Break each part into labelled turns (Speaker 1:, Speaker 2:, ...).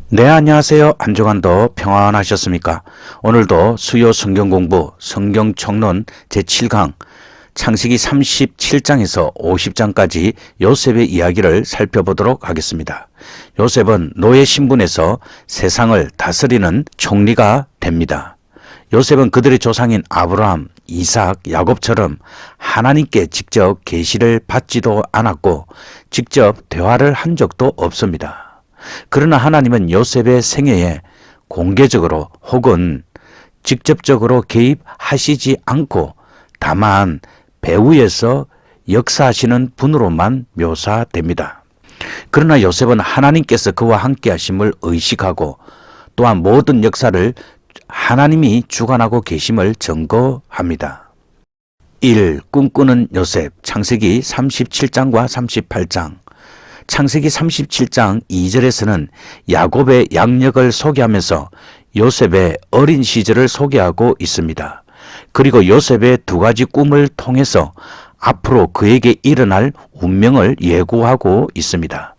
Speaker 1: 네, 안녕하세요. 한 주간도 평안하셨습니까? 오늘도 수요 성경 공부 성경 총론 제7강 창세기 37장에서 50장까지 요셉의 이야기를 살펴보도록 하겠습니다. 요셉은 노예 신분에서 세상을 다스리는 총리가 됩니다. 요셉은 그들의 조상인 아브라함, 이삭, 야곱처럼 하나님께 직접 계시를 받지도 않았고 직접 대화를 한 적도 없습니다. 그러나 하나님은 요셉의 생애에 공개적으로 혹은 직접적으로 개입하시지 않고 다만 배후에서 역사하시는 분으로만 묘사됩니다. 그러나 요셉은 하나님께서 그와 함께 하심을 의식하고 또한 모든 역사를 하나님이 주관하고 계심을 증거합니다. 1. 꿈꾸는 요셉 창세기 37장과 38장 창세기 37장 2절에서는 야곱의 양력을 소개하면서 요셉의 어린 시절을 소개하고 있습니다. 그리고 요셉의 두 가지 꿈을 통해서 앞으로 그에게 일어날 운명을 예고하고 있습니다.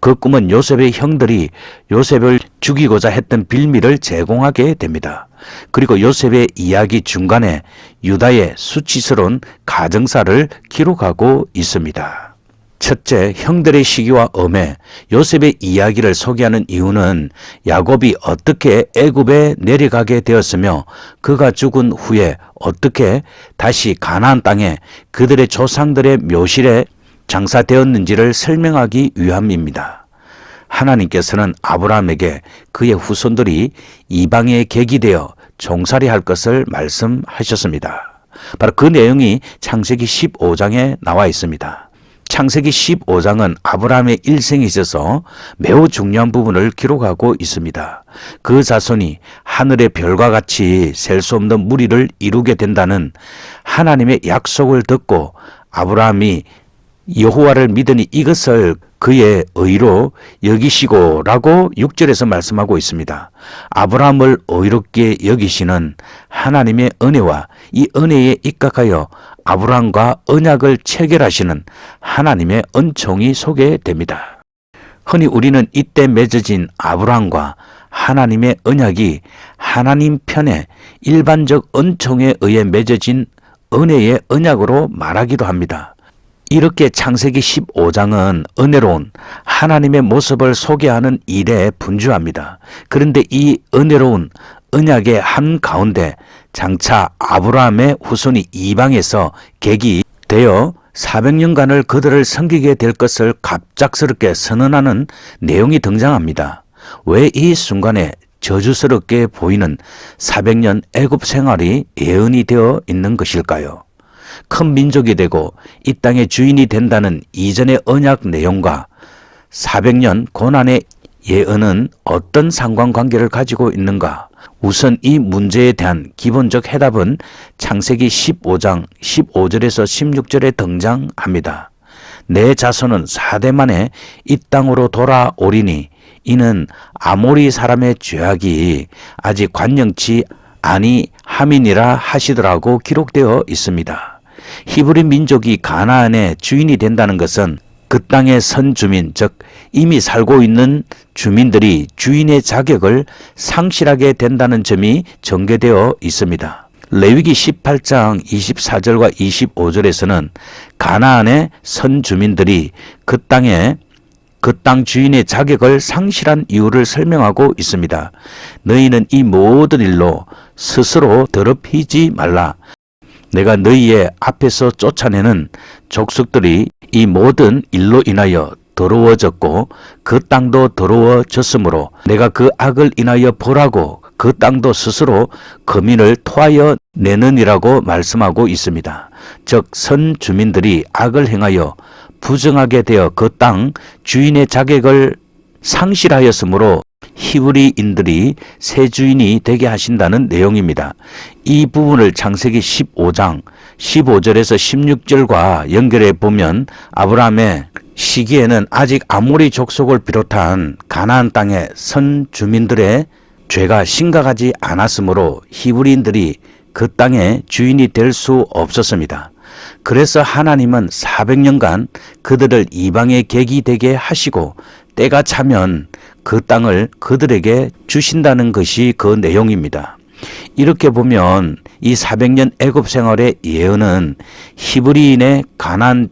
Speaker 1: 그 꿈은 요셉의 형들이 요셉을 죽이고자 했던 빌미를 제공하게 됩니다. 그리고 요셉의 이야기 중간에 유다의 수치스러운 가정사를 기록하고 있습니다. 첫째, 형들의 시기와 엄해 요셉의 이야기를 소개하는 이유는 야곱이 어떻게 애굽에 내려가게 되었으며 그가 죽은 후에 어떻게 다시 가나안 땅에 그들의 조상들의 묘실에 장사되었는지를 설명하기 위함입니다. 하나님께서는 아브라함에게 그의 후손들이 이방에 객이되어 종살이할 것을 말씀하셨습니다. 바로 그 내용이 창세기 15장에 나와 있습니다. 창세기 15장은 아브라함의 일생에 있어서 매우 중요한 부분을 기록하고 있습니다. 그 자손이 하늘의 별과 같이 셀 수 없는 무리를 이루게 된다는 하나님의 약속을 듣고 아브라함이 여호와를 믿으니 이것을 그의 의로 여기시고 라고 6절에서 말씀하고 있습니다. 아브라함을 의롭게 여기시는 하나님의 은혜와 이 은혜에 입각하여 아브라함과 언약을 체결하시는 하나님의 은총이 소개됩니다. 흔히 우리는 이때 맺어진 아브라함과 하나님의 언약이 하나님 편에 일반적 은총에 의해 맺어진 은혜의 언약으로 말하기도 합니다. 이렇게 창세기 15장은 은혜로운 하나님의 모습을 소개하는 일에 분주합니다. 그런데 이 은혜로운 언약의 한가운데 장차 아브라함의 후손이 이방에서 객이 되어 400년간을 그들을 섬기게 될 것을 갑작스럽게 선언하는 내용이 등장합니다. 왜 이 순간에 저주스럽게 보이는 400년 애굽 생활이 예언이 되어 있는 것일까요? 큰 민족이 되고 이 땅의 주인이 된다는 이전의 언약 내용과 400년 고난의 예언은 어떤 상관관계를 가지고 있는가? 우선 이 문제에 대한 기본적 해답은 창세기 15장 15절에서 16절에 등장합니다. 내 자손은 4대 만에 이 땅으로 돌아오리니 이는 아모리 사람의 죄악이 아직 관영치 아니함이니라 하시더라고 기록되어 있습니다. 히브리 민족이 가나안의 주인이 된다는 것은 그 땅의 선주민, 즉 이미 살고 있는 주민들이 주인의 자격을 상실하게 된다는 점이 전개되어 있습니다. 레위기 18장 24절과 25절에서는 가나안의 선주민들이 그 땅 주인의 자격을 상실한 이유를 설명하고 있습니다. 너희는 이 모든 일로 스스로 더럽히지 말라. 내가 너희의 앞에서 쫓아내는 족속들이 이 모든 일로 인하여 더러워졌고 그 땅도 더러워졌으므로 내가 그 악을 인하여 보라고 그 땅도 스스로 거민을 토하여 내느니라고 말씀하고 있습니다. 즉 선주민들이 악을 행하여 부정하게 되어 그 땅 주인의 자격을 상실하였으므로 히브리인들이 새 주인이 되게 하신다는 내용입니다. 이 부분을 창세기 15장 15절에서 16절과 연결해 보면 아브라함의 시기에는 아직 아모리 족속을 비롯한 가나안 땅의 선주민들의 죄가 심각하지 않았으므로 히브리인들이 그 땅의 주인이 될 수 없었습니다. 그래서 하나님은 400년간 그들을 이방의 객이 되게 하시고 때가 차면 그 땅을 그들에게 주신다는 것이 그 내용입니다. 이렇게 보면 이 400년 애굽 생활의 예언은 히브리인의 가나안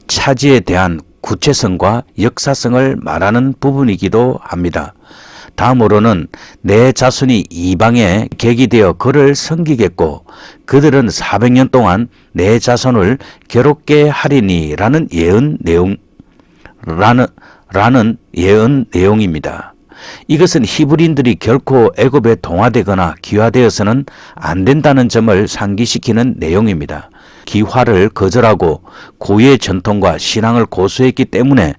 Speaker 1: 차지에 대한 구체성과 역사성을 말하는 부분이기도 합니다. 다음으로는 내 자손이 이방에 객이 되어 그를 섬기겠고 그들은 400년 동안 내 자손을 괴롭게 하리니 라는 예언 내용입니다. 이것은 히브리인들이 결코 애굽에 동화되거나 귀화되어서는 안 된다는 점을 상기시키는 내용입니다. 귀화를 거절하고 고유의 전통과 신앙을 고수했기 때문에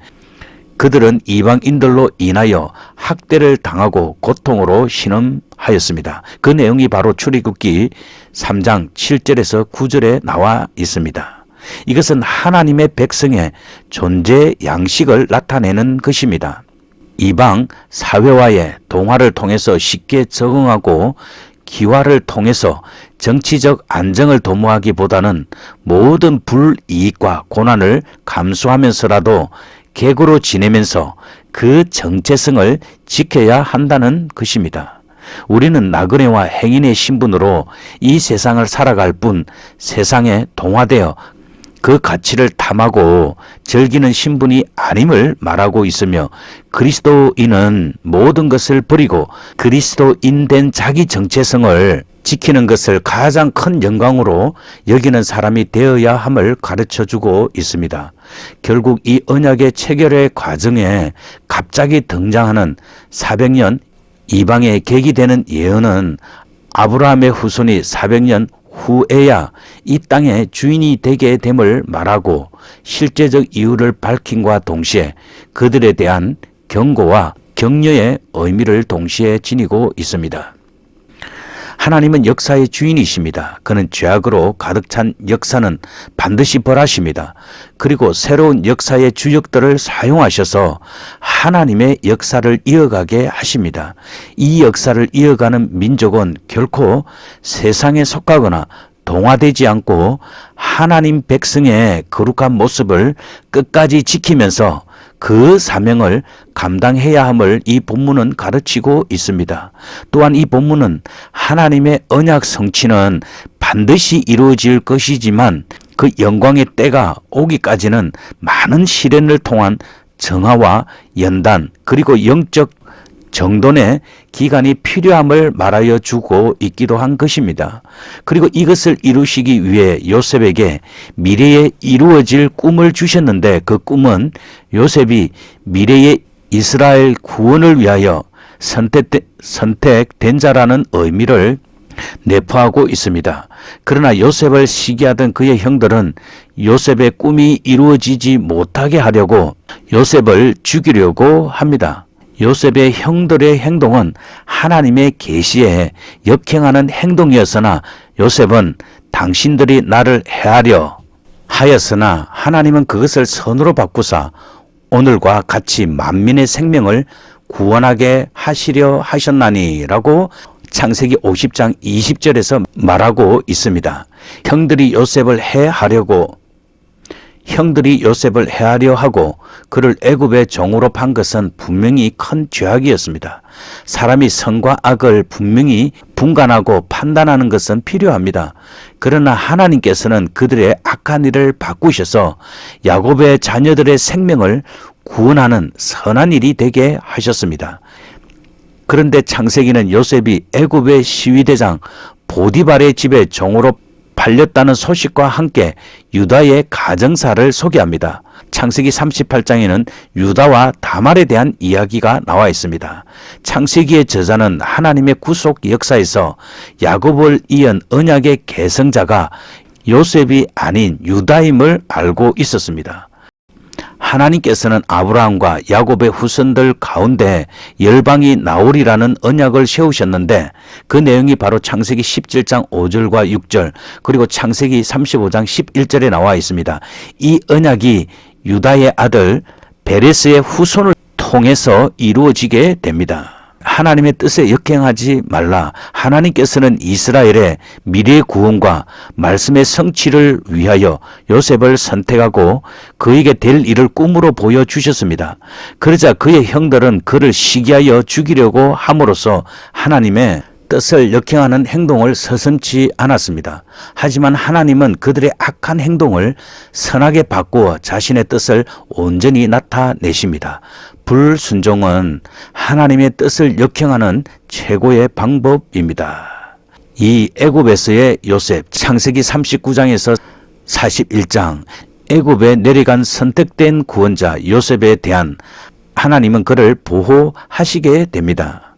Speaker 1: 그들은 이방인들로 인하여 학대를 당하고 고통으로 신음하였습니다. 그 내용이 바로 출애굽기 3장 7절에서 9절에 나와 있습니다. 이것은 하나님의 백성의 존재 양식을 나타내는 것입니다. 이방 사회와의 동화를 통해서 쉽게 적응하고 기화를 통해서 정치적 안정을 도모하기보다는 모든 불이익과 고난을 감수하면서라도 객으로 지내면서 그 정체성을 지켜야 한다는 것입니다. 우리는 나그네와 행인의 신분으로 이 세상을 살아갈 뿐 세상에 동화되어 그 가치를 탐하고 즐기는 신분이 아님을 말하고 있으며 그리스도인은 모든 것을 버리고 그리스도인 된 자기 정체성을 지키는 것을 가장 큰 영광으로 여기는 사람이 되어야 함을 가르쳐주고 있습니다. 결국 이 언약의 체결의 과정에 갑자기 등장하는 400년 이방의 객이 되는 예언은 아브라함의 후손이 400년 후에야 이 땅의 주인이 되게 됨을 말하고 실제적 이유를 밝힘과 동시에 그들에 대한 경고와 격려의 의미를 동시에 지니고 있습니다. 하나님은 역사의 주인이십니다. 그는 죄악으로 가득 찬 역사는 반드시 벌하십니다. 그리고 새로운 역사의 주역들을 사용하셔서 하나님의 역사를 이어가게 하십니다. 이 역사를 이어가는 민족은 결코 세상에 속하거나 동화되지 않고 하나님 백성의 거룩한 모습을 끝까지 지키면서 그 사명을 감당해야 함을 이 본문은 가르치고 있습니다. 또한 이 본문은 하나님의 언약 성취는 반드시 이루어질 것이지만 그 영광의 때가 오기까지는 많은 시련을 통한 정화와 연단 그리고 영적 정돈의 기간이 필요함을 말하여 주고 있기도 한 것입니다. 그리고 이것을 이루시기 위해 요셉에게 미래에 이루어질 꿈을 주셨는데 그 꿈은 요셉이 미래의 이스라엘 구원을 위하여 선택된 자라는 의미를 내포하고 있습니다. 그러나 요셉을 시기하던 그의 형들은 요셉의 꿈이 이루어지지 못하게 하려고 요셉을 죽이려고 합니다. 요셉의 형들의 행동은 하나님의 계시에 역행하는 행동이었으나 요셉은 당신들이 나를 해하려 하였으나 하나님은 그것을 선으로 바꾸사 오늘과 같이 만민의 생명을 구원하게 하시려 하셨나니 라고 창세기 50장 20절에서 말하고 있습니다. 형들이 요셉을 해하려 하고 그를 애굽의 종으로 판 것은 분명히 큰 죄악이었습니다. 사람이 선과 악을 분명히 분간하고 판단하는 것은 필요합니다. 그러나 하나님께서는 그들의 악한 일을 바꾸셔서 야곱의 자녀들의 생명을 구원하는 선한 일이 되게 하셨습니다. 그런데 창세기는 요셉이 애굽의 시위대장 보디발의 집에 종으로 팔렸다는 소식과 함께 유다의 가정사를 소개합니다. 창세기 38장에는 유다와 다말에 대한 이야기가 나와 있습니다. 창세기의 저자는 하나님의 구속 역사에서 야곱을 이은 언약의 계승자가 요셉이 아닌 유다임을 알고 있었습니다. 하나님께서는 아브라함과 야곱의 후손들 가운데 열방이 나오리라는 언약을 세우셨는데 그 내용이 바로 창세기 17장 5절과 6절 그리고 창세기 35장 11절에 나와 있습니다. 이 언약이 유다의 아들 베레스의 후손을 통해서 이루어지게 됩니다. 하나님의 뜻에 역행하지 말라. 하나님께서는 이스라엘의 미래 구원과 말씀의 성취를 위하여 요셉을 선택하고 그에게 될 일을 꿈으로 보여주셨습니다. 그러자 그의 형들은 그를 시기하여 죽이려고 함으로써 하나님의 뜻을 역행하는 행동을 서슴지 않았습니다. 하지만 하나님은 그들의 악한 행동을 선하게 바꾸어 자신의 뜻을 온전히 나타내십니다. 불순종은 하나님의 뜻을 역행하는 최고의 방법입니다. 이 애굽에서의 요셉, 창세기 39장에서 41장, 애굽에 내려간 선택된 구원자 요셉에 대한 하나님은 그를 보호하시게 됩니다.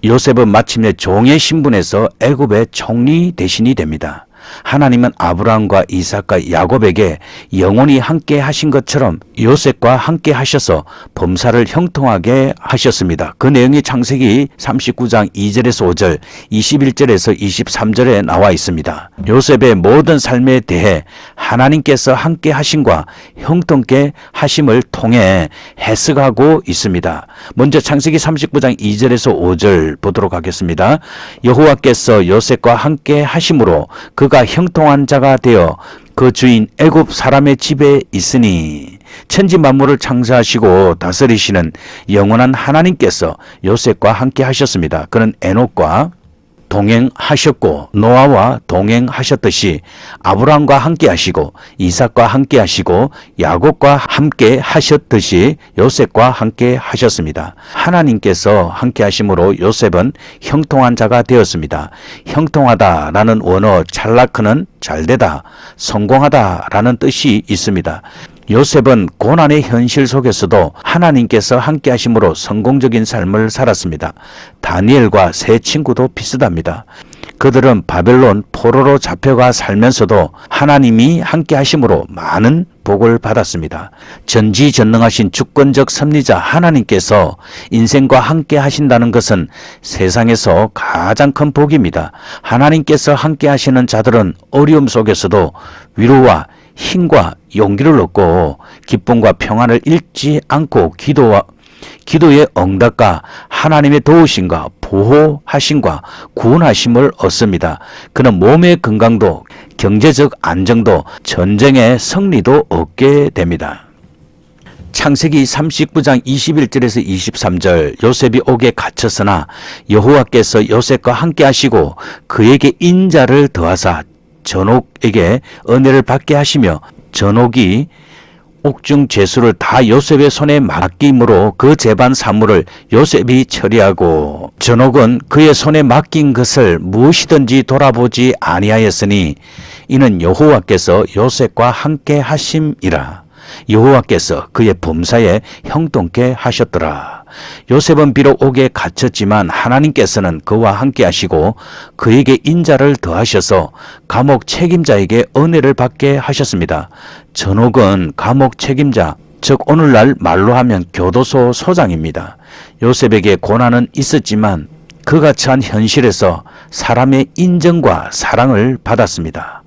Speaker 1: 요셉은 마침내 종의 신분에서 애굽의 총리 대신이 됩니다. 하나님은 아브라함과 이삭과 야곱에게 영원히 함께 하신 것처럼 요셉과 함께 하셔서 범사를 형통하게 하셨습니다. 그 내용이 창세기 39장 2절에서 5절, 21절에서 23절에 나와 있습니다. 요셉의 모든 삶에 대해 하나님께서 함께 하심과 형통케 하심을 통해 해석하고 있습니다. 먼저 창세기 39장 2절에서 5절 보도록 하겠습니다. 여호와께서 요셉과 함께 하심으로 그가 형통한 자가 되어 그 주인 애굽 사람의 집에 있으니 천지 만물을 창조하시고 다스리시는 영원한 하나님께서 요셉과 함께 하셨습니다. 그는 에녹과 동행하셨고 노아와 동행하셨듯이 아브라함과 함께 하시고 이삭과 함께 하시고 야곱과 함께 하셨듯이 요셉과 함께 하셨습니다. 하나님께서 함께 하심으로 요셉은 형통한 자가 되었습니다. 형통하다라는 원어 찰라크는 잘되다, 성공하다라는 뜻이 있습니다. 요셉은 고난의 현실 속에서도 하나님께서 함께 하심으로 성공적인 삶을 살았습니다. 다니엘과 세 친구도 비슷합니다. 그들은 바벨론 포로로 잡혀가 살면서도 하나님이 함께 하심으로 많은 복을 받았습니다. 전지전능하신 주권적 섭리자 하나님께서 인생과 함께 하신다는 것은 세상에서 가장 큰 복입니다. 하나님께서 함께 하시는 자들은 어려움 속에서도 위로와 힘과 용기를 얻고 기쁨과 평안을 잃지 않고 기도의 응답과 하나님의 도우심과 보호하심과 구원하심을 얻습니다. 그는 몸의 건강도 경제적 안정도 전쟁의 승리도 얻게 됩니다. 창세기 39장 21절에서 23절 요셉이 옥에 갇혔으나 여호와께서 요셉과 함께 하시고 그에게 인자를 더하사 전옥에게 은혜를 받게 하시며 전옥이 옥중 죄수를 다 요셉의 손에 맡김으로 그 재반 사물을 요셉이 처리하고 전옥은 그의 손에 맡긴 것을 무엇이든지 돌아보지 아니하였으니 이는 여호와께서 요셉과 함께 하심이라. 여호와께서 그의 범사에 형통케 하셨더라. 요셉은 비록 옥에 갇혔지만 하나님께서는 그와 함께 하시고 그에게 인자를 더하셔서 감옥 책임자에게 은혜를 받게 하셨습니다. 전옥은 감옥 책임자, 즉 오늘날 말로 하면 교도소 소장입니다. 요셉에게 고난은 있었지만 그가 처한 현실에서 사람의 인정과 사랑을 받았습니다.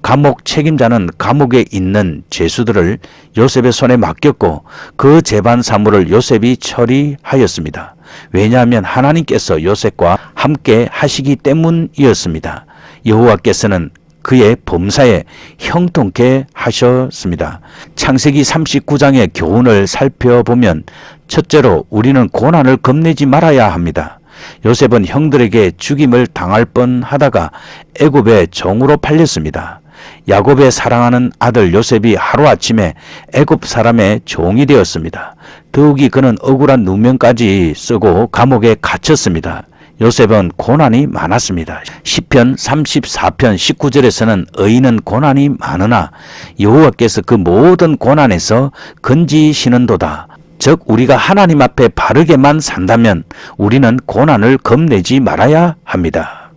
Speaker 1: 감옥 책임자는 감옥에 있는 죄수들을 요셉의 손에 맡겼고 그 재반 사물을 요셉이 처리하였습니다. 왜냐하면 하나님께서 요셉과 함께 하시기 때문이었습니다. 여호와께서는 그의 범사에 형통케 하셨습니다. 창세기 39장의 교훈을 살펴보면 첫째로 우리는 고난을 겁내지 말아야 합니다. 요셉은 형들에게 죽임을 당할 뻔하다가 애굽의 종으로 팔렸습니다. 야곱의 사랑하는 아들 요셉이 하루아침에 애굽 사람의 종이 되었습니다. 더욱이 그는 억울한 누명까지 쓰고 감옥에 갇혔습니다. 요셉은 고난이 많았습니다. 시편 34편 19절에서는 의인은 고난이 많으나 여호와께서 그 모든 고난에서 건지시는도다. 즉 우리가 하나님 앞에 바르게만 산다면 우리는 고난을 겁내지 말아야 합니다.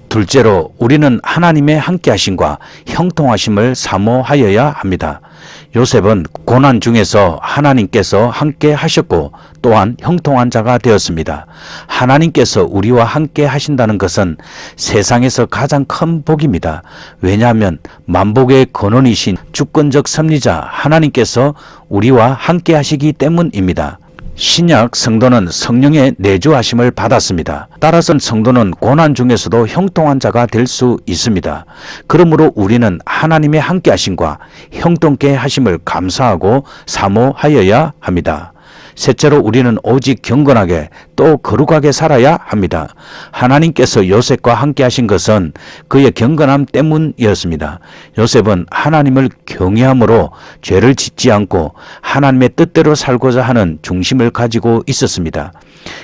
Speaker 1: 둘째로 우리는 하나님의 함께하심과 형통하심을 사모하여야 합니다. 요셉은 고난 중에서 하나님께서 함께 하셨고 또한 형통한 자가 되었습니다. 하나님께서 우리와 함께 하신다는 것은 세상에서 가장 큰 복입니다. 왜냐하면 만복의 근원이신 주권적 섭리자 하나님께서 우리와 함께 하시기 때문입니다. 신약 성도는 성령의 내주하심을 받았습니다. 따라서 성도는 고난 중에서도 형통한 자가 될 수 있습니다. 그러므로 우리는 하나님의 함께하심과 형통케 하심을 감사하고 사모하여야 합니다. 셋째로 우리는 오직 경건하게 또 거룩하게 살아야 합니다. 하나님께서 요셉과 함께 하신 것은 그의 경건함 때문이었습니다. 요셉은 하나님을 경외함으로 죄를 짓지 않고 하나님의 뜻대로 살고자 하는 중심을 가지고 있었습니다.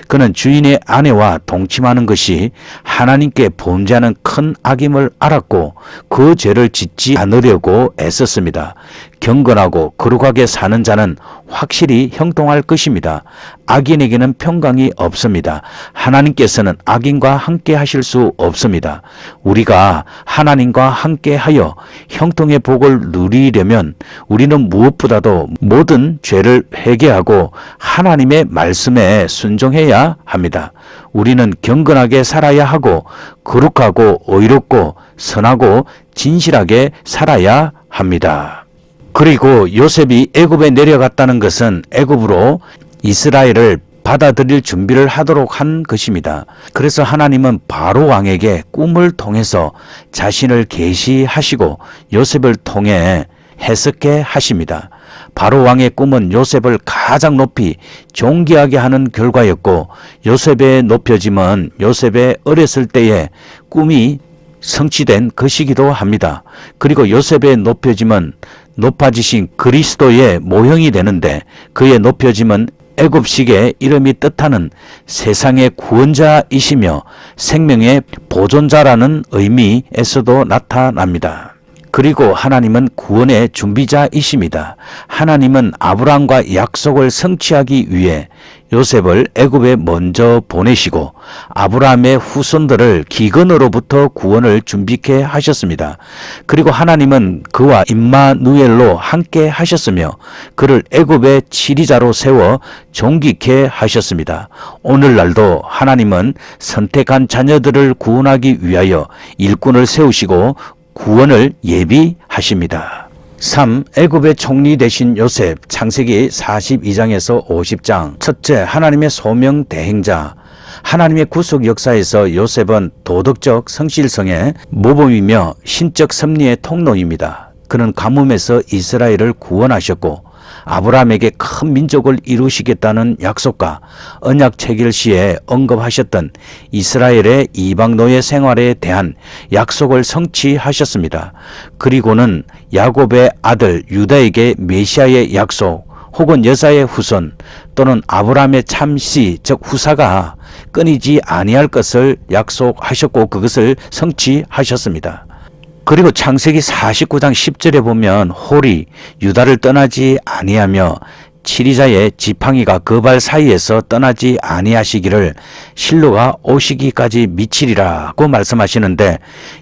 Speaker 1: 그는 주인의 아내와 동침하는 것이 하나님께 범죄하는 큰 악임을 알았고 그 죄를 짓지 않으려고 애썼습니다. 경건하고 거룩하게 사는 자는 확실히 형통할 것입니다. 악인에게는 평강이 없습니다. 하나님께서는 악인과 함께 하실 수 없습니다. 우리가 하나님과 함께 하여 형통의 복을 누리려면 우리는 무엇보다도 모든 죄를 회개하고 하나님의 말씀에 순종해야 합니다. 우리는 경건하게 살아야 하고 거룩하고 의롭고 선하고 진실하게 살아야 합니다. 그리고 요셉이 애굽에 내려갔다는 것은 애굽으로 이스라엘을 받아들일 준비를 하도록 한 것입니다. 그래서 하나님은 바로 왕에게 꿈을 통해서 자신을 계시하시고 요셉을 통해 해석해 하십니다. 바로 왕의 꿈은 요셉을 가장 높이 존귀하게 하는 결과였고 요셉의 높여짐은 요셉의 어렸을 때의 꿈이 성취된 것이기도 합니다. 그리고 요셉의 높여짐은 높아지신 그리스도의 모형이 되는데 그의 높여짐은 애굽식의 이름이 뜻하는 세상의 구원자이시며 생명의 보존자라는 의미에서도 나타납니다. 그리고 하나님은 구원의 준비자이십니다. 하나님은 아브라함과 약속을 성취하기 위해 요셉을 애굽에 먼저 보내시고 아브라함의 후손들을 기근으로부터 구원을 준비케 하셨습니다. 그리고 하나님은 그와 임마누엘로 함께 하셨으며 그를 애굽의 치리자로 세워 존귀케 하셨습니다. 오늘날도 하나님은 선택한 자녀들을 구원하기 위하여 일꾼을 세우시고 구원을 예비하십니다. 3. 애굽의 총리 되신 요셉. 창세기 42장에서 50장. 첫째, 하나님의 소명 대행자. 하나님의 구속 역사에서 요셉은 도덕적 성실성의 모범이며 신적 섭리의 통로입니다. 그는 가뭄에서 이스라엘을 구원하셨고 아브라함에게 큰 민족을 이루시겠다는 약속과 언약 체결 시에 언급하셨던 이스라엘의 이방 노예 생활에 대한 약속을 성취하셨습니다. 그리고는 야곱의 아들 유다에게 메시아의 약속 혹은 여자의 후손 또는 아브라함의 참씨 즉 후사가 끊이지 아니할 것을 약속하셨고 그것을 성취하셨습니다. 그리고 창세기 49장 10절에 보면 홀이 유다를 떠나지 아니하며 치리자의 지팡이가 그 발 사이에서 떠나지 아니하시기를 실로가 오시기까지 미치리라고 말씀하시는데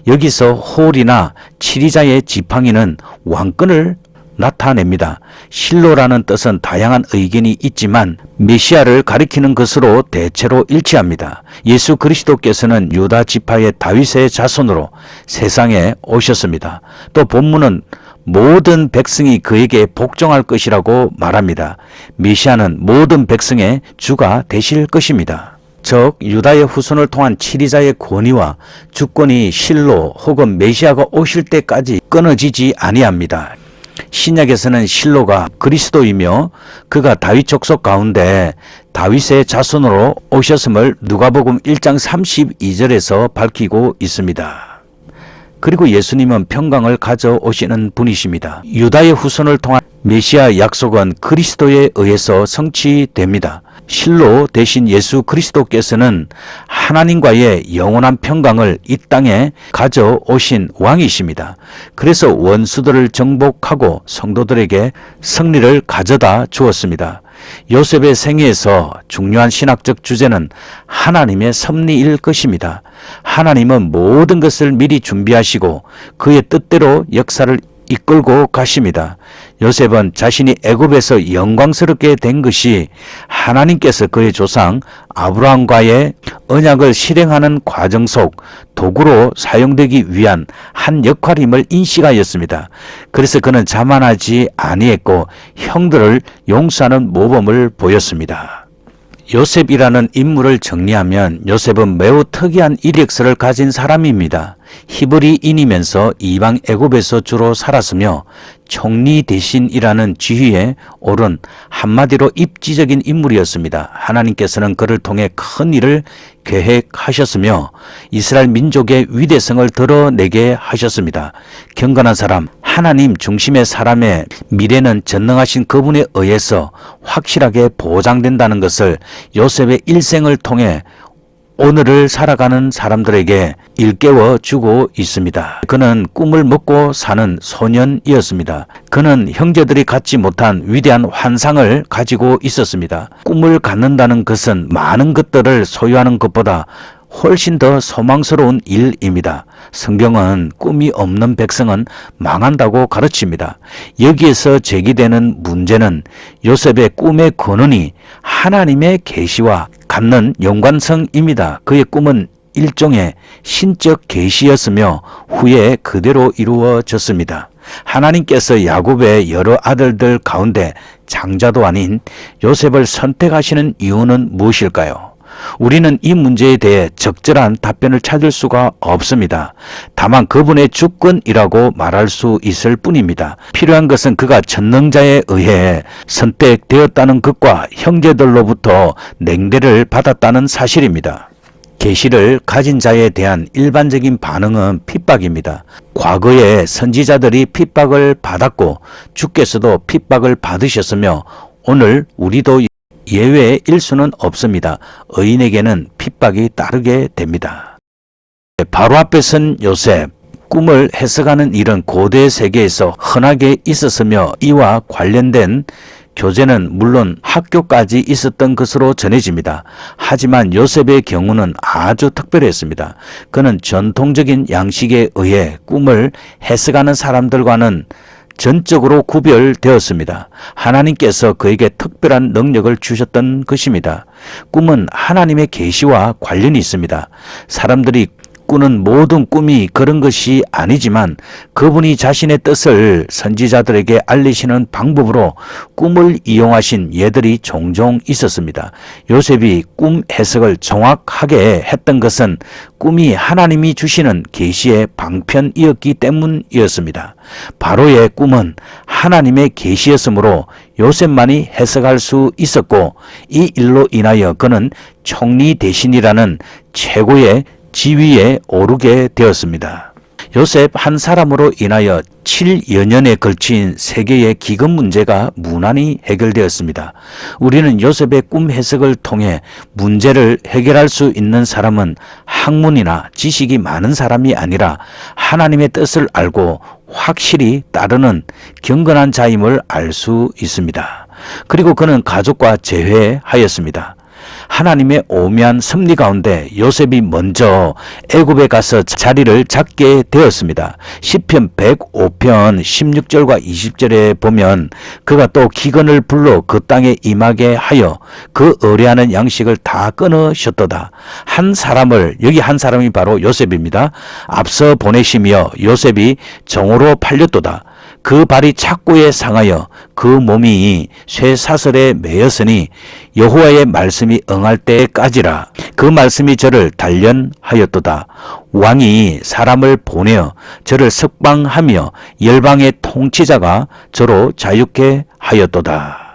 Speaker 1: 여기서 홀이나 치리자의 지팡이는 왕권을 나타냅니다. 실로라는 뜻은 다양한 의견이 있지만 메시아를 가리키는 것으로 대체로 일치합니다. 예수 그리스도께서는 유다 지파의 다윗의 자손으로 세상에 오셨습니다. 또 본문은 모든 백성이 그에게 복종할 것이라고 말합니다. 메시아는 모든 백성의 주가 되실 것입니다. 즉 유다의 후손을 통한 치리자의 권위와 주권이 실로 혹은 메시아가 오실 때까지 끊어지지 아니합니다. 신약에서는 실로가 그리스도이며 그가 다윗 족속 가운데 다윗의 자손으로 오셨음을 누가복음 1장 32절에서 밝히고 있습니다. 그리고 예수님은 평강을 가져오시는 분이십니다. 유다의 후손을 통한 메시아 약속은 그리스도에 의해서 성취됩니다. 실로 대신 예수 그리스도께서는 하나님과의 영원한 평강을 이 땅에 가져오신 왕이십니다. 그래서 원수들을 정복하고 성도들에게 승리를 가져다 주었습니다. 요셉의 생애에서 중요한 신학적 주제는 하나님의 섭리일 것입니다. 하나님은 모든 것을 미리 준비하시고 그의 뜻대로 역사를 이끌고 가십니다. 요셉은 자신이 애굽에서 영광스럽게 된 것이 하나님께서 그의 조상 아브라함과의 언약을 실행하는 과정 속 도구로 사용되기 위한 한 역할임을 인식하였습니다. 그래서 그는 자만하지 아니했고 형들을 용서하는 모범을 보였습니다. 요셉이라는 인물을 정리하면 요셉은 매우 특이한 이력서를 가진 사람입니다. 히브리인이면서 이방 애굽에서 주로 살았으며 총리 대신이라는 지위에 오른 한마디로 입지적인 인물이었습니다. 하나님께서는 그를 통해 큰 일을 계획하셨으며 이스라엘 민족의 위대성을 드러내게 하셨습니다. 경건한 사람, 하나님 중심의 사람의 미래는 전능하신 그분에 의해서 확실하게 보장된다는 것을 요셉의 일생을 통해 오늘을 살아가는 사람들에게 일깨워 주고 있습니다. 그는 꿈을 먹고 사는 소년이었습니다. 그는 형제들이 갖지 못한 위대한 환상을 가지고 있었습니다. 꿈을 갖는다는 것은 많은 것들을 소유하는 것보다 훨씬 더 소망스러운 일입니다. 성경은 꿈이 없는 백성은 망한다고 가르칩니다. 여기에서 제기되는 문제는 요셉의 꿈의 근원이 하나님의 계시와 갖는 연관성입니다. 그의 꿈은 일종의 신적 계시였으며 후에 그대로 이루어졌습니다. 하나님께서 야곱의 여러 아들들 가운데 장자도 아닌 요셉을 선택하시는 이유는 무엇일까요? 우리는 이 문제에 대해 적절한 답변을 찾을 수가 없습니다. 다만 그분의 주권이라고 말할 수 있을 뿐입니다. 필요한 것은 그가 전능자에 의해 선택되었다는 것과 형제들로부터 냉대를 받았다는 사실입니다. 계시를 가진 자에 대한 일반적인 반응은 핍박입니다. 과거에 선지자들이 핍박을 받았고 주께서도 핍박을 받으셨으며 오늘 우리도 예외일 수는 없습니다. 의인에게는 핍박이 따르게 됩니다. 바로 앞에 선 요셉, 꿈을 해석하는 일은 고대 세계에서 흔하게 있었으며 이와 관련된 교재는 물론 학교까지 있었던 것으로 전해집니다. 하지만 요셉의 경우는 아주 특별했습니다. 그는 전통적인 양식에 의해 꿈을 해석하는 사람들과는 전적으로 구별되었습니다. 하나님께서 그에게 특별한 능력을 주셨던 것입니다. 꿈은 하나님의 계시와 관련이 있습니다. 사람들이 꾸는 모든 꿈이 그런 것이 아니지만 그분이 자신의 뜻을 선지자들에게 알리시는 방법으로 꿈을 이용하신 예들이 종종 있었습니다. 요셉이 꿈 해석을 정확하게 했던 것은 꿈이 하나님이 주시는 계시의 방편이었기 때문이었습니다. 바로의 꿈은 하나님의 계시였으므로 요셉만이 해석할 수 있었고 이 일로 인하여 그는 총리 대신이라는 최고의 지위에 오르게 되었습니다. 요셉 한 사람으로 인하여 7여 년에 걸친 세계의 기근 문제가 무난히 해결되었습니다. 우리는 요셉의 꿈 해석을 통해 문제를 해결할 수 있는 사람은 학문이나 지식이 많은 사람이 아니라 하나님의 뜻을 알고 확실히 따르는 경건한 자임을 알 수 있습니다. 그리고 그는 가족과 재회하였습니다. 하나님의 오묘한 섭리 가운데 요셉이 먼저 애굽에 가서 자리를 잡게 되었습니다. 시편 105편 16절과 20절에 보면 그가 또 기근을 불러 그 땅에 임하게 하여 그 의뢰하는 양식을 다 끊으셨도다. 한 사람을, 여기 한 사람이 바로 요셉입니다. 앞서 보내시며 요셉이 정오로 팔렸도다. 그 발이 착고에 상하여 그 몸이 쇠사슬에 매였으니 여호와의 말씀이 응할 때까지라. 그 말씀이 저를 단련하였도다. 왕이 사람을 보내어 저를 석방하며 열방의 통치자가 저로 자유케 하였도다.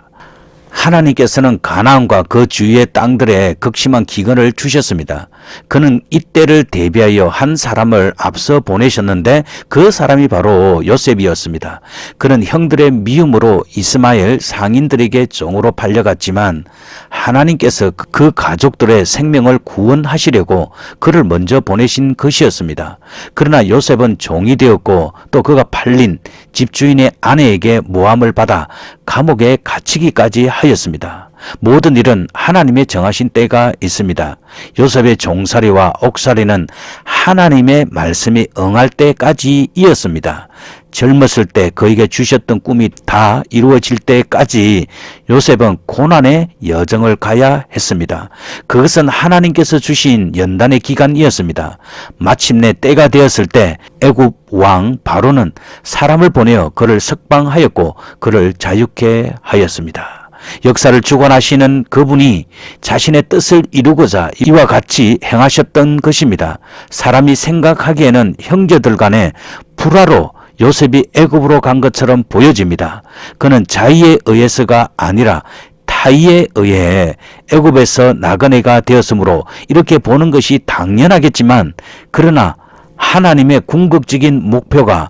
Speaker 1: 하나님께서는 가나안과 그 주위의 땅들에 극심한 기근을 주셨습니다. 그는 이때를 대비하여 한 사람을 앞서 보내셨는데 그 사람이 바로 요셉이었습니다. 그는 형들의 미움으로 이스마엘 상인들에게 종으로 팔려갔지만 하나님께서 그 가족들의 생명을 구원하시려고 그를 먼저 보내신 것이었습니다. 그러나 요셉은 종이 되었고 또 그가 팔린 집주인의 아내에게 모함을 받아 감옥에 갇히기까지 하였습니다. 모든 일은 하나님의 정하신 때가 있습니다. 요셉의 종살이와 옥살이는 하나님의 말씀이 응할 때까지이었습니다. 젊었을 때 그에게 주셨던 꿈이 다 이루어질 때까지 요셉은 고난의 여정을 가야 했습니다. 그것은 하나님께서 주신 연단의 기간이었습니다. 마침내 때가 되었을 때 애굽 왕 바로는 사람을 보내어 그를 석방하였고 그를 자유케 하였습니다. 역사를 주관하시는 그분이 자신의 뜻을 이루고자 이와 같이 행하셨던 것입니다. 사람이 생각하기에는 형제들 간의 불화로 요셉이 애굽으로 간 것처럼 보여집니다. 그는 자의에 의해서가 아니라 타의에 의해 애굽에서 나그네가 되었으므로 이렇게 보는 것이 당연하겠지만, 그러나 하나님의 궁극적인 목표가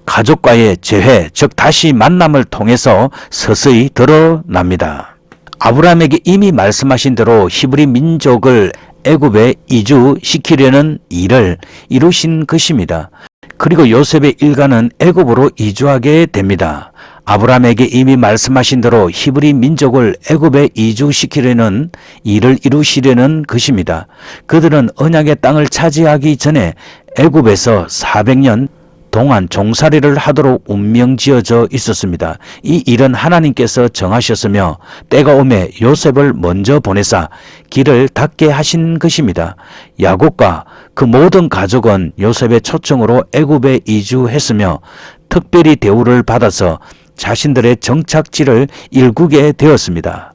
Speaker 1: 가족과의 재회, 즉 다시 만남을 통해서 서서히 드러납니다. 아브라함에게 이미 말씀하신 대로 히브리 민족을 애굽에 이주시키려는 일을 이루신 것입니다. 그리고 요셉의 일가는 애굽으로 이주하게 됩니다. 아브라함에게 이미 말씀하신 대로 히브리 민족을 애굽에 이주시키려는 일을 이루시려는 것입니다. 그들은 언약의 땅을 차지하기 전에 애굽에서 400년 동안 종살이를 하도록 운명지어져 있었습니다. 이 일은 하나님께서 정하셨으며 때가 오매 요셉을 먼저 보내사 길을 닫게 하신 것입니다. 야곱과 그 모든 가족은 요셉의 초청으로 애굽에 이주했으며 특별히 대우를 받아서 자신들의 정착지를 일구게 되었습니다.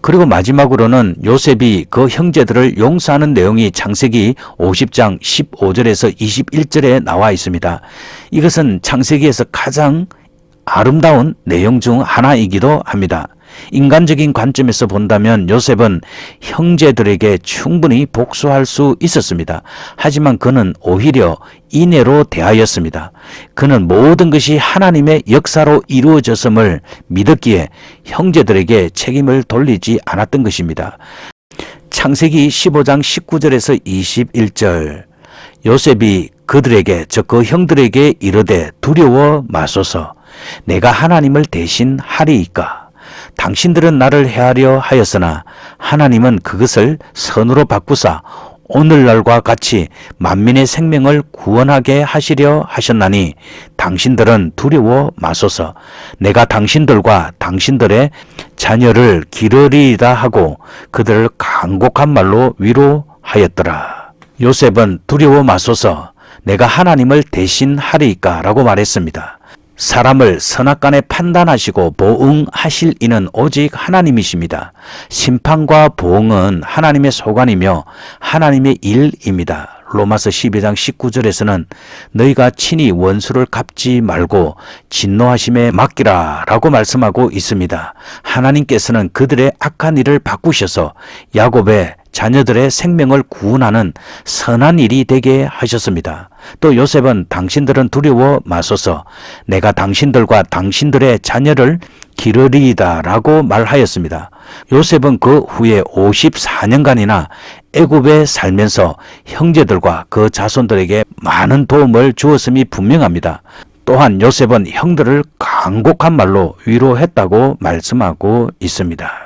Speaker 1: 그리고 마지막으로는 요셉이 그 형제들을 용서하는 내용이 창세기 50장 15절에서 21절에 나와 있습니다. 이것은 창세기에서 가장 아름다운 내용 중 하나이기도 합니다. 인간적인 관점에서 본다면 요셉은 형제들에게 충분히 복수할 수 있었습니다. 하지만 그는 오히려 인애로 대하였습니다. 그는 모든 것이 하나님의 역사로 이루어졌음을 믿었기에 형제들에게 책임을 돌리지 않았던 것입니다. 창세기 15장 19절에서 21절, 요셉이 그들에게, 즉 그 형들에게 이르되 두려워 마소서. 내가 하나님을 대신하리이까. 당신들은 나를 해하려 하였으나 하나님은 그것을 선으로 바꾸사 오늘날과 같이 만민의 생명을 구원하게 하시려 하셨나니 당신들은 두려워 마소서. 내가 당신들과 당신들의 자녀를 기르리이다 하고 그들을 간곡한 말로 위로하였더라. 요셉은 두려워 마소서, 내가 하나님을 대신하리이까 라고 말했습니다. 사람을 선악간에 판단하시고 보응하실 이는 오직 하나님이십니다. 심판과 보응은 하나님의 소관이며 하나님의 일입니다. 로마서 12장 19절에서는 너희가 친히 원수를 갚지 말고 진노하심에 맡기라 라고 말씀하고 있습니다. 하나님께서는 그들의 악한 일을 바꾸셔서 야곱의 자녀들의 생명을 구원하는 선한 일이 되게 하셨습니다. 또 요셉은 당신들은 두려워 마소서, 내가 당신들과 당신들의 자녀를 기르리이다 라고 말하였습니다. 요셉은 그 후에 54년간이나 애굽에 살면서 형제들과 그 자손들에게 많은 도움을 주었음이 분명합니다. 또한 요셉은 형들을 간곡한 말로 위로했다고 말씀하고 있습니다.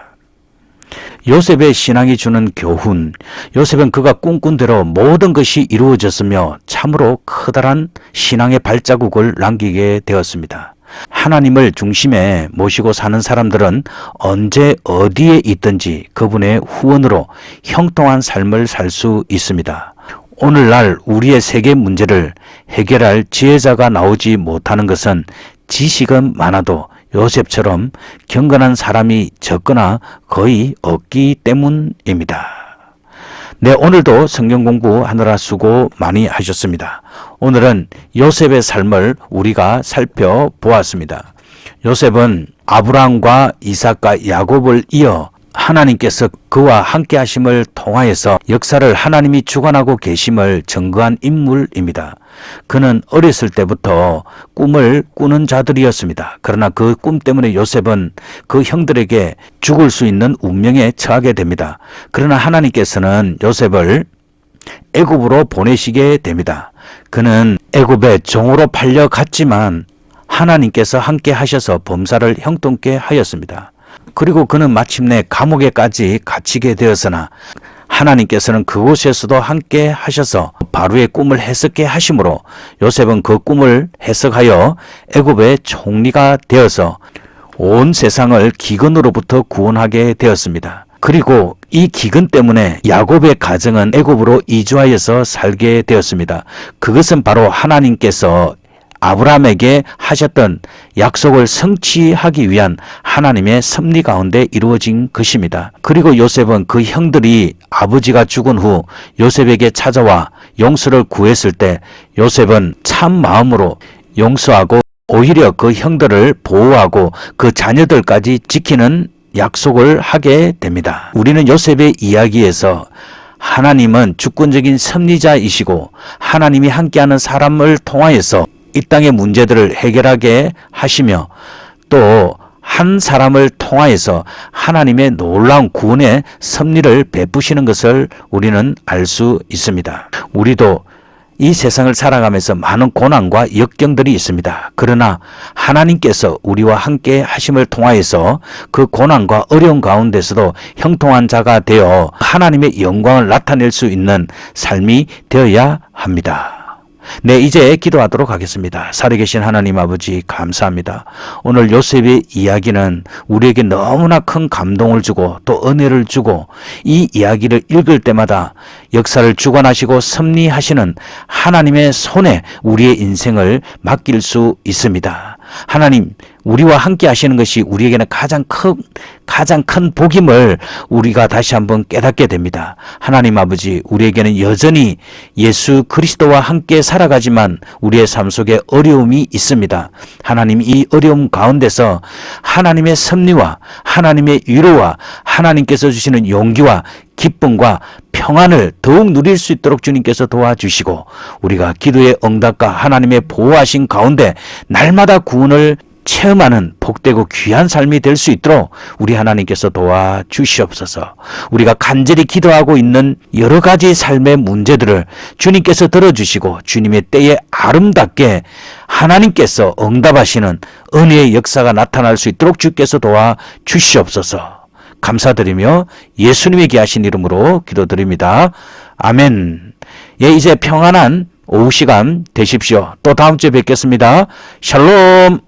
Speaker 1: 요셉의 신앙이 주는 교훈, 요셉은 그가 꿈꾼 대로 모든 것이 이루어졌으며 참으로 커다란 신앙의 발자국을 남기게 되었습니다. 하나님을 중심에 모시고 사는 사람들은 언제 어디에 있든지 그분의 후원으로 형통한 삶을 살 수 있습니다. 오늘날 우리의 세계 문제를 해결할 지혜자가 나오지 못하는 것은 지식은 많아도 요셉처럼 경건한 사람이 적거나 거의 없기 때문입니다. 네, 오늘도 성경 공부하느라 수고 많이 하셨습니다. 오늘은 요셉의 삶을 우리가 살펴보았습니다. 요셉은 아브라함과 이삭과 야곱을 이어 하나님께서 그와 함께 하심을 통하여서 역사를 하나님이 주관하고 계심을 증거한 인물입니다. 그는 어렸을 때부터 꿈을 꾸는 자들이었습니다. 그러나 그 꿈 때문에 요셉은 그 형들에게 죽을 수 있는 운명에 처하게 됩니다. 그러나 하나님께서는 요셉을 애굽으로 보내시게 됩니다. 그는 애굽에 종으로 팔려갔지만 하나님께서 함께 하셔서 범사를 형통케 하였습니다. 그리고 그는 마침내 감옥에까지 갇히게 되었으나 하나님께서는 그곳에서도 함께 하셔서 바로의 꿈을 해석케 하심으로 요셉은 그 꿈을 해석하여 애굽의 총리가 되어서 온 세상을 기근으로부터 구원하게 되었습니다. 그리고 이 기근 때문에 야곱의 가정은 애굽으로 이주하여서 살게 되었습니다. 그것은 바로 하나님께서 아브라함에게 하셨던 약속을 성취하기 위한 하나님의 섭리 가운데 이루어진 것입니다. 그리고 요셉은 그 형들이 아버지가 죽은 후 요셉에게 찾아와 용서를 구했을 때 요셉은 참 마음으로 용서하고 오히려 그 형들을 보호하고 그 자녀들까지 지키는 약속을 하게 됩니다. 우리는 요셉의 이야기에서 하나님은 주권적인 섭리자이시고 하나님이 함께하는 사람을 통하여서 이 땅의 문제들을 해결하게 하시며 또 한 사람을 통하여서 하나님의 놀라운 구원의 섭리를 베푸시는 것을 우리는 알 수 있습니다. 우리도 이 세상을 살아가면서 많은 고난과 역경들이 있습니다. 그러나 하나님께서 우리와 함께 하심을 통하여서 그 고난과 어려운 가운데서도 형통한 자가 되어 하나님의 영광을 나타낼 수 있는 삶이 되어야 합니다. 네, 이제 기도하도록 하겠습니다. 살아계신 하나님 아버지 감사합니다. 오늘 요셉의 이야기는 우리에게 너무나 큰 감동을 주고 또 은혜를 주고 이 이야기를 읽을 때마다 역사를 주관하시고 섭리하시는 하나님의 손에 우리의 인생을 맡길 수 있습니다. 하나님, 우리와 함께 하시는 것이 우리에게는 가장 큰 복임을 우리가 다시 한번 깨닫게 됩니다. 하나님 아버지, 우리에게는 여전히 예수 그리스도와 함께 살아가지만 우리의 삶 속에 어려움이 있습니다. 하나님, 이 어려움 가운데서 하나님의 섭리와 하나님의 위로와 하나님께서 주시는 용기와 기쁨과 평안을 더욱 누릴 수 있도록 주님께서 도와주시고 우리가 기도의 응답과 하나님의 보호하신 가운데 날마다 구원을 체험하는 복되고 귀한 삶이 될 수 있도록 우리 하나님께서 도와주시옵소서. 우리가 간절히 기도하고 있는 여러 가지 삶의 문제들을 주님께서 들어주시고 주님의 때에 아름답게 하나님께서 응답하시는 은혜의 역사가 나타날 수 있도록 주께서 도와주시옵소서. 감사드리며 예수님의 귀하신 이름으로 기도드립니다. 아멘. 예, 이제 평안한 오후 시간 되십시오. 또 다음 주에 뵙겠습니다. 샬롬.